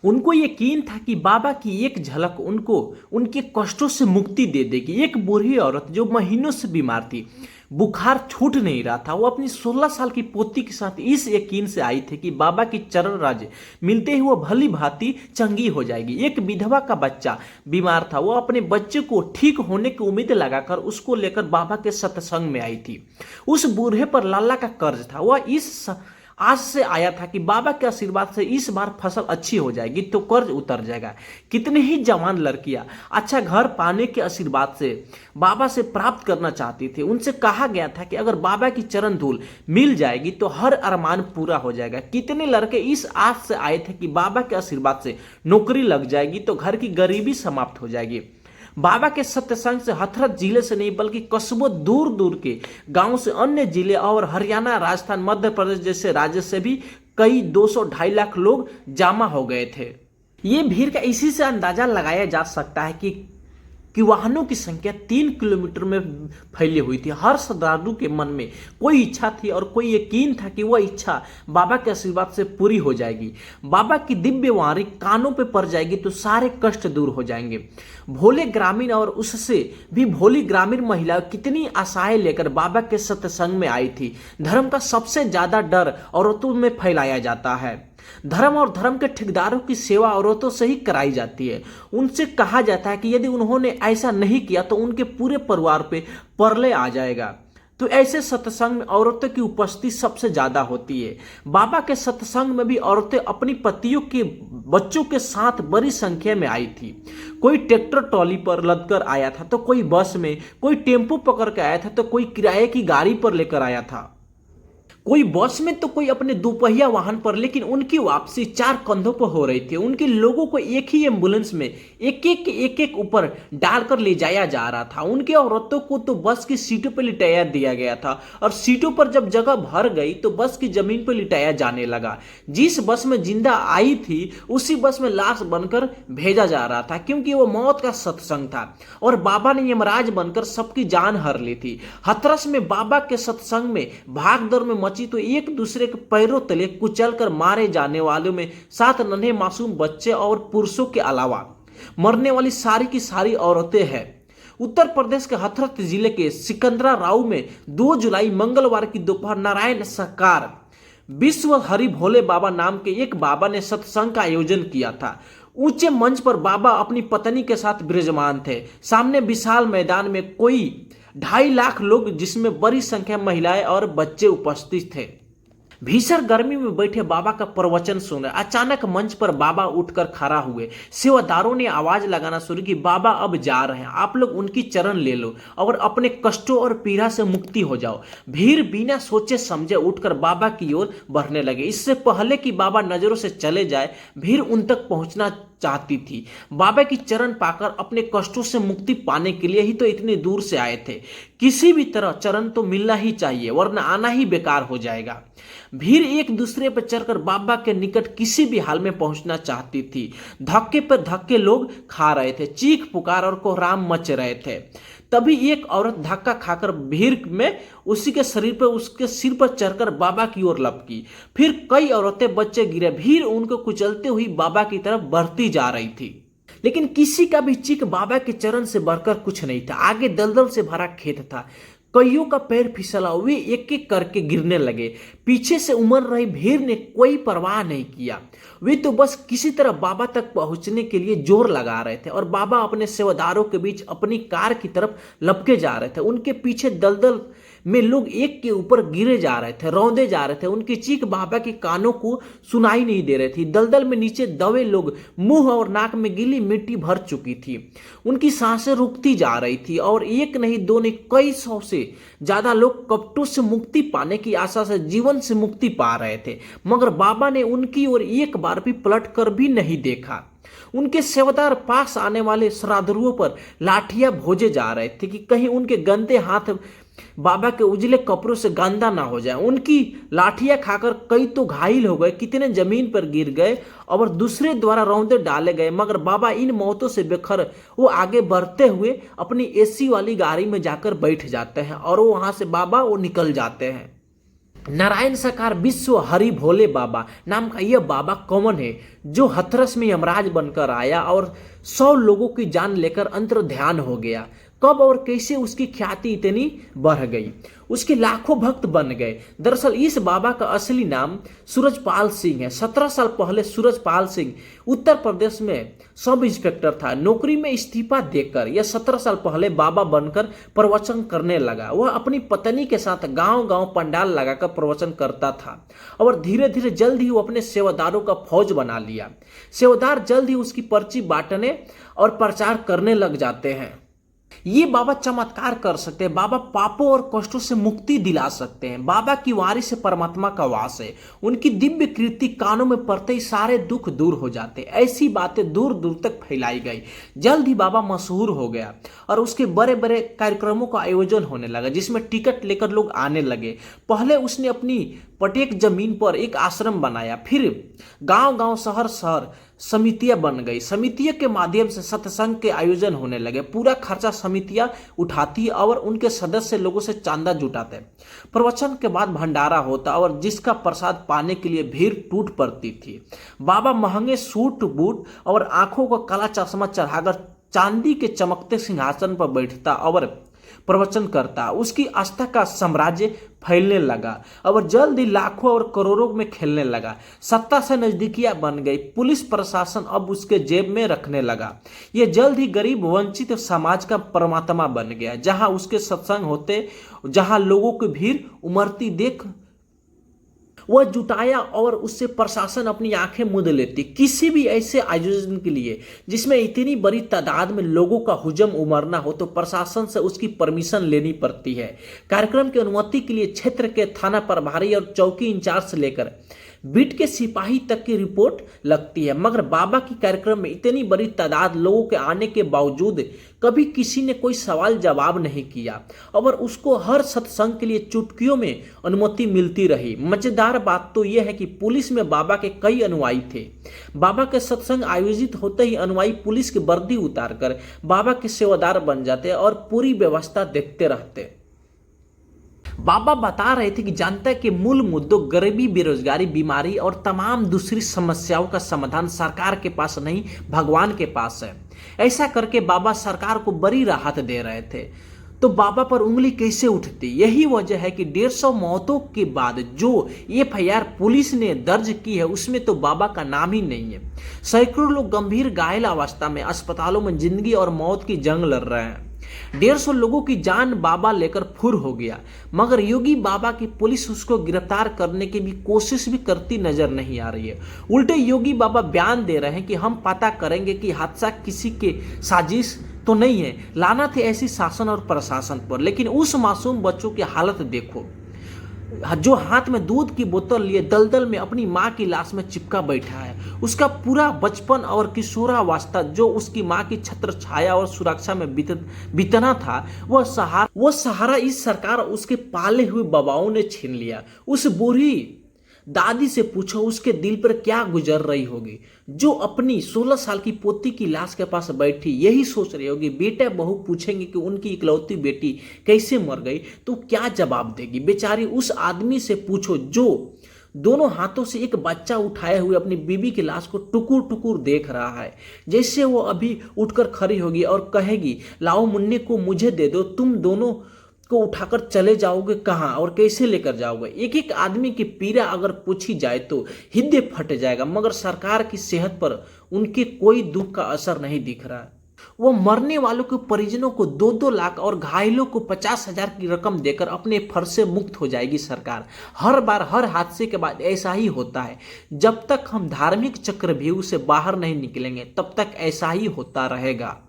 उनको यकीन था कि बाबा की एक झलक उनको उनके कष्टों से मुक्ति दे देगी। एक बूढ़ी औरत जो महीनों से बीमार थी, बुखार छूट नहीं रहा था, वो अपनी 16 साल की पोती के साथ इस यकीन से आई थी कि बाबा की चरण राज मिलते ही वो भली भांति चंगी हो जाएगी। एक विधवा का बच्चा बीमार था, वो अपने बच्चे को ठीक होने की उम्मीद लगाकर उसको लेकर बाबा के सत्संग में आई थी। उस बूढ़े पर लाला का कर्ज था, वह इस आस से आया था कि बाबा के आशीर्वाद से इस बार फसल अच्छी हो जाएगी तो कर्ज उतर जाएगा। कितने ही जवान लड़कियां अच्छा घर पाने के आशीर्वाद से बाबा से प्राप्त करना चाहती थी। उनसे कहा गया था कि अगर बाबा की चरण धूल मिल जाएगी तो हर अरमान पूरा हो जाएगा। कितने लड़के इस आस से आए थे कि बाबा के आशीर्वाद से नौकरी लग जाएगी तो घर की गरीबी समाप्त हो जाएगी। बाबा के सत्संग से हथरस जिले से नहीं बल्कि कस्बों दूर दूर के गांव से, अन्य जिले और हरियाणा, राजस्थान, मध्य प्रदेश जैसे राज्य से भी कई 200-2.5 लाख लोग जमा हो गए थे। ये भीड़ का इसी से अंदाजा लगाया जा सकता है कि वाहनों की संख्या 3 किलोमीटर में फैली हुई थी। हर श्रद्धालु के मन में कोई इच्छा थी और कोई यकीन था कि वह इच्छा बाबा के आशीर्वाद से पूरी हो जाएगी। बाबा की दिव्य वाणी कानों पे पड़ जाएगी तो सारे कष्ट दूर हो जाएंगे। भोले ग्रामीण और उससे भी भोली ग्रामीण महिलाएं कितनी आशाएं लेकर बाबा के सत्संग में आई थी। धर्म का सबसे ज्यादा डर औरतों में फैलाया जाता है। धर्म और धर्म के ठेकेदारों की सेवा औरतों से ही कराई जाती है। उनसे कहा जाता है कि यदि उन्होंने ऐसा नहीं किया तो उनके पूरे परिवार पे प्रलय आ जाएगा। तो ऐसे सत्संग में औरतों की उपस्थिति सबसे ज्यादा होती है। बाबा के सत्संग में भी औरतें अपनी पतियों के बच्चों के साथ बड़ी संख्या में आई थी। कोई ट्रैक्टर ट्रॉली पर लदकर आया था तो कोई बस में, कोई टेम्पो पकड़ के आया था तो कोई किराए की गाड़ी पर लेकर आया था, कोई बस में तो कोई अपने दोपहिया वाहन पर। लेकिन उनकी वापसी 4 कंधों पर हो रही थी। उनके लोगों को एक ही एम्बुलेंस में एक एक ऊपर डालकर ले जाया जा रहा था। उनके औरतों को तो बस की सीटों पर लिटाया दिया गया था और सीटों पर जब जगह भर गई तो बस की जमीन पर लिटाया जाने लगा। जिस बस में जिंदा आई थी उसी बस में लाश बनकर भेजा जा रहा था, क्योंकि वो मौत का सत्संग था और बाबा ने यमराज बनकर सबकी जान हर ली थी। हथरस में बाबा के सत्संग में भाग दौड़ में तो एक दूसरे के पैरों तले कुचल कर मारे जाने वालों में 7 नन्हे मासूम बच्चे और पुरुषों के अलावा मरने वाली सारी की सारी औरतें हैं। उत्तर प्रदेश के हथरस जिले के सिकंदरा राव में 2 जुलाई मंगलवार की दोपहर नारायण सरकार विश्व हरि भोले बाबा नाम के एक बाबा ने सत्संग का आयोजन किया था। ऊंचे मंच पर बाबा अपनी पत्नी के साथ विराजमान थे। सामने विशाल मैदान में कोई 2.5 लाख लोग, जिसमें बड़ी संख्या महिलाएं और बच्चे उपस्थित थे, भीषण गर्मी में बैठे बाबा का प्रवचन सुन रहे। अचानक मंच पर बाबा उठकर खड़ा हुए। सेवादारों ने आवाज लगाना शुरू की, बाबा अब जा रहे हैं, आप लोग उनकी चरण ले लो और अपने कष्टों और पीड़ा से मुक्ति हो जाओ। भीड़ बिना सोचे समझे उठकर बाबा की ओर बढ़ने लगे। इससे पहले कि बाबा नजरों से चले जाए, भीड़ उन तक पहुंचना चाहती थी। बाबा की चरण पाकर अपने कष्टों से मुक्ति पाने के लिए ही तो इतनी दूर से आए थे। किसी भी तरह चरण तो मिलना ही चाहिए, वरना आना ही बेकार हो जाएगा। भीड़ एक दूसरे पर चढ़कर बाबा के निकट किसी भी हाल में पहुंचना चाहती थी। धक्के पर धक्के लोग खा रहे थे, चीख पुकार और कोहराम मच रहे थे। तभी एक औरत धक्का खाकर भीड़ में उसी के शरीर पर, उसके सिर पर चढ़कर बाबा की ओर लपकी। फिर कई औरतें, बच्चे गिरे। भीड़ उनको कुचलते हुई बाबा की तरफ बढ़ती जा रही थी। लेकिन किसी का भी चीख बाबा के चरण से बढ़कर कुछ नहीं था। आगे दलदल से भरा खेत था, कईयों का पैर फिसला, वे एक एक करके गिरने लगे। पीछे से उमड़ रही भीड़ ने कोई परवाह नहीं किया। वे तो बस किसी तरह बाबा तक पहुंचने के लिए जोर लगा रहे थे और बाबा अपने सेवादारों के बीच अपनी कार की तरफ लपके जा रहे थे। उनके पीछे दलदल में लोग एक के ऊपर गिरे जा रहे थे, रौंदे जा रहे थे। उनकी चीख बाबा के कानों को सुनाई नहीं दे रही थी। दलदल में नीचे दबे लोग मुंह और नाक में गीली मिट्टी भर चुकी थी। उनकी सांसें रुकती जा रही थी और एक नहीं, दो नहीं, कई 100 से ज्यादा लोग कपटों से मुक्ति पाने की आशा से जीवन से मुक्ति पा रहे थे। मगर बाबा ने उनकी ओर एक बार भी पलट कर भी नहीं देखा। उनके सेवादार पास आने वाले श्रद्धालुओं पर लाठियां भोजे जा रहे थे कि कहीं उनके गंदे हाथ बाबा के उजले कपड़ों से गंदा ना हो जाए। उनकी लाठियां खाकर कई तो घायल हो गए, कितने जमीन पर गिर गए और दूसरे द्वारा रौंदे डाले गए। मगर बाबा इन मौतों से बेखबर वो आगे बढ़ते हुए अपनी एसी वाली गाड़ी में जाकर बैठ जाते हैं और वो वहां से बाबा वो निकल जाते हैं। नारायण सरकार विश्व हरि भोले बाबा नाम का यह बाबा कौन है जो हथरस में यमराज बनकर आया और 100 लोगों की जान लेकर अंतर ध्यान हो गया? कब और कैसे उसकी ख्याति इतनी बढ़ गई? उसके लाखों भक्त बन गए। दरअसल इस बाबा का असली नाम सूरजपाल सिंह है। 17 साल पहले सूरजपाल सिंह उत्तर प्रदेश में सब इंस्पेक्टर था। नौकरी में इस्तीफा देकर यह 17 साल पहले बाबा बनकर प्रवचन करने लगा। वह अपनी पत्नी के साथ गांव गांव पंडाल लगाकर प्रवचन करता था और धीरे धीरे जल्द ही वो अपने सेवादारों का फौज बना लिया। सेवादार जल्द ही उसकी पर्ची बांटने और प्रचार करने लग जाते हैं। ये बाबा चमत्कार कर सकते हैं। बाबा पापों और कष्टों से मुक्ति दिला सकते हैं। बाबा की वाणी से परमात्मा का वास है। उनकी दिव्य कीर्ति कानों में पड़ते ही सारे दुख दूर हो जाते। ऐसी बातें दूर दूर तक फैलाई गई। जल्द ही बाबा मशहूर हो गया और उसके बड़े बड़े कार्यक्रमों का आयोजन होने लगा जिसमें टिकट लेकर लोग आने लगे। पहले उसने अपनी पटेक जमीन पर एक आश्रम बनाया, फिर गांव गांव शहर शहर समितियां बन गई। समितियों के माध्यम से सत्संग के आयोजन होने लगे। पूरा खर्चा समितियां उठाती और उनके सदस्य लोगों से चांदा जुटाते। प्रवचन के बाद भंडारा होता और जिसका प्रसाद पाने के लिए भीड़ टूट पड़ती थी। बाबा महंगे सूट बूट और आंखों को काला चश्मा चढ़ाकर चांदी के चमकते सिंहासन पर बैठता और प्रवचन करता। उसकी आस्था का साम्राज्य फैलने लगा और जल्द ही लाखों और करोड़ों में खेलने लगा। सत्ता से नजदीकियां बन गई। पुलिस प्रशासन अब उसके जेब में रखने लगा। यह जल्द ही गरीब वंचित समाज का परमात्मा बन गया। जहां उसके सत्संग होते, जहां लोगों की भीड़ उमड़ती देख वह जुटाया और उससे प्रशासन अपनी आंखें मूंद लेती। किसी भी ऐसे आयोजन के लिए जिसमें इतनी बड़ी तादाद में लोगों का हुजम उमड़ना हो तो प्रशासन से उसकी परमिशन लेनी पड़ती है। कार्यक्रम की अनुमति के लिए क्षेत्र के थाना प्रभारी और चौकी इंचार्ज से लेकर बीट के सिपाही तक की रिपोर्ट लगती है। मगर बाबा की कार्यक्रम में इतनी बड़ी तादाद लोगों के आने के बावजूद कभी किसी ने कोई सवाल जवाब नहीं किया और उसको हर सत्संग के लिए चुटकियों में अनुमति मिलती रही। मजेदार बात तो यह है कि पुलिस में बाबा के कई अनुयायी थे। बाबा के सत्संग आयोजित होते ही अनुयायी पुलिस की वर्दी उतारकर बाबा के सेवादार बन जाते और पूरी व्यवस्था देखते रहते। बाबा बता रहे थे कि जनता के मूल मुद्दों गरीबी, बेरोजगारी, बीमारी और तमाम दूसरी समस्याओं का समाधान सरकार के पास नहीं, भगवान के पास है। ऐसा करके बाबा सरकार को बड़ी राहत दे रहे थे। तो बाबा पर उंगली कैसे उठती? यही वजह है कि 150 मौतों के बाद जो एफआईआर पुलिस ने दर्ज की है उसमें तो बाबा का नाम ही नहीं है। सैकड़ों लोग गंभीर घायल अवस्था में अस्पतालों में जिंदगी और मौत की जंग लड़ रहे हैं। 150 लोगों की जान बाबा लेकर फुर हो गया। मगर योगी बाबा की पुलिस उसको गिरफ्तार करने की भी कोशिश भी करती नजर नहीं आ रही है। उल्टे योगी बाबा बयान दे रहे हैं कि हम पता करेंगे कि हादसा किसी के साजिश तो नहीं है। लानत है ऐसी शासन और प्रशासन पर। लेकिन उस मासूम बच्चों की हालत देखो जो हाथ में दूध की बोतल लिए दलदल में अपनी माँ की लाश में चिपका बैठा है। उसका पूरा बचपन और किशोरावस्था जो उसकी माँ की छत्र छाया और सुरक्षा में बीतना था वह सहारा इस सरकार उसके पाले हुए बाबाओं ने छीन लिया। उस बूढ़ी दादी से पूछो उसके दिल पर क्या गुजर रही होगी जो अपनी 16 साल की पोती की लाश के पास बैठी यही सोच रही होगी। बेटा बहू पूछेंगे कि उनकी इकलौती बेटी कैसे मर गई तो क्या जवाब देगी? बेचारी उस आदमी से पूछो जो दोनों हाथों से एक बच्चा उठाए हुए अपनी बीबी की लाश को टुकुर टुकुर देख रहा है। जैसे वो अभी उठकर खड़ी होगी और कहेगी लाओ मुन्ने को मुझे दे दो, तुम दोनों को उठाकर चले जाओगे कहाँ और कैसे लेकर जाओगे? एक एक आदमी की पीड़ा अगर पूछी जाए तो हृदय फट जाएगा। मगर सरकार की सेहत पर उनके कोई दुख का असर नहीं दिख रहा। वो मरने वालों के परिजनों को 2-2 लाख और घायलों को 50,000 की रकम देकर अपने फर्ज से मुक्त हो जाएगी सरकार। हर बार हर हादसे के बाद ऐसा ही होता है। जब तक हम धार्मिक चक्रव्यूह से बाहर नहीं निकलेंगे तब तक ऐसा ही होता रहेगा।